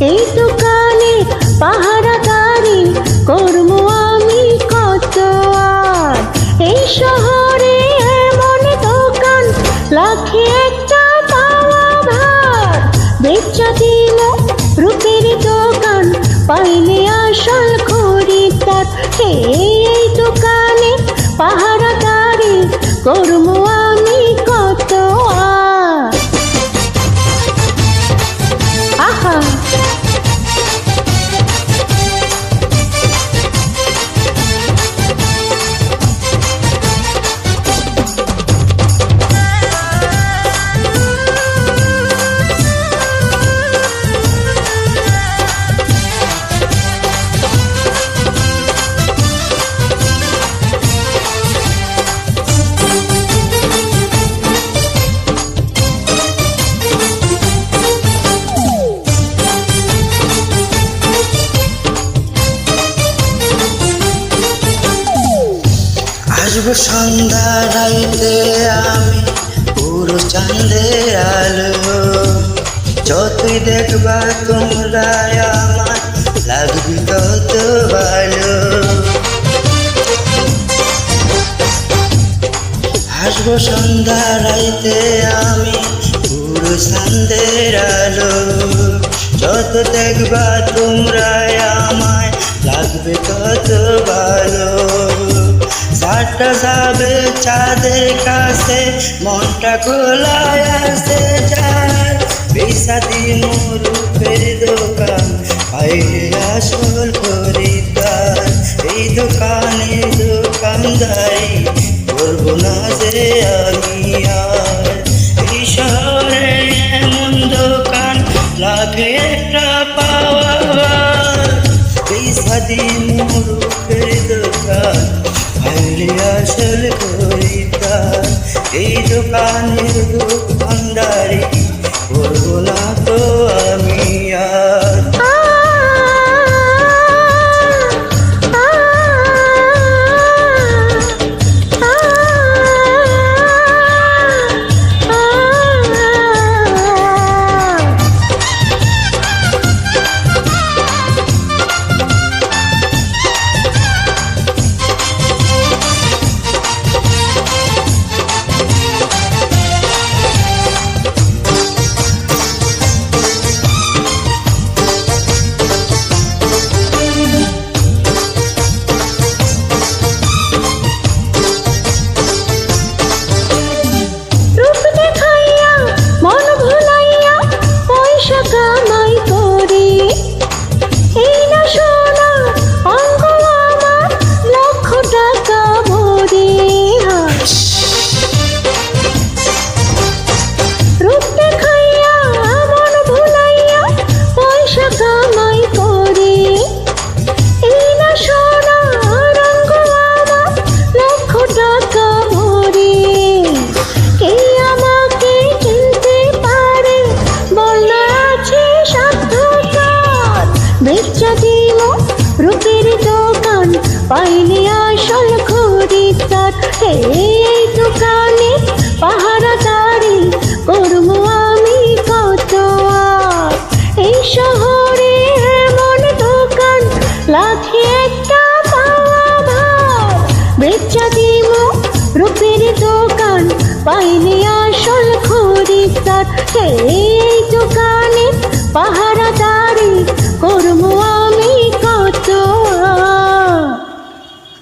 এই দোকানে পাহারাদারি করবো আমি কত আর। এই শহরে এমন দোকান লাখে একটা পাওয়া ভার। বেচা দিল রূপের দোকান পাইলে আসল খরিদ্দার। এই দোকানে পাহারাদারি করবো আমি কত আর। আহা আসবো সন্ধ্যা রাইতে আমি পুরো চাঁদের আলো। যতই দেখবা তোমরা আমার লাগবে তত ভালো। আসবো সন্ধ্যা রাইতে আমি পুরো চাঁদের আলো। যত দেখবা তোমরা আমায় লাগবে তত ভালো। চারটা যাবে চাঁদের কাছে মনটা খোলায় আসে যায়। পয়সা দিয়ে রূপের দোকান পাইলে আসল খরিদ্দার। এই দোকানে দোকানদারি করবো না যে আমি আর। এই শহরে এমন দোকান লাখে একটা পাওয়া ভার। পয়সা দিয়ে রূপের দোকান পাইলে আসল খরিদ্দার। এই দোকানের দোকানদারি করবো না তো আমি আর। রূপের দোকান পাইলে আসল খরিদ্দার।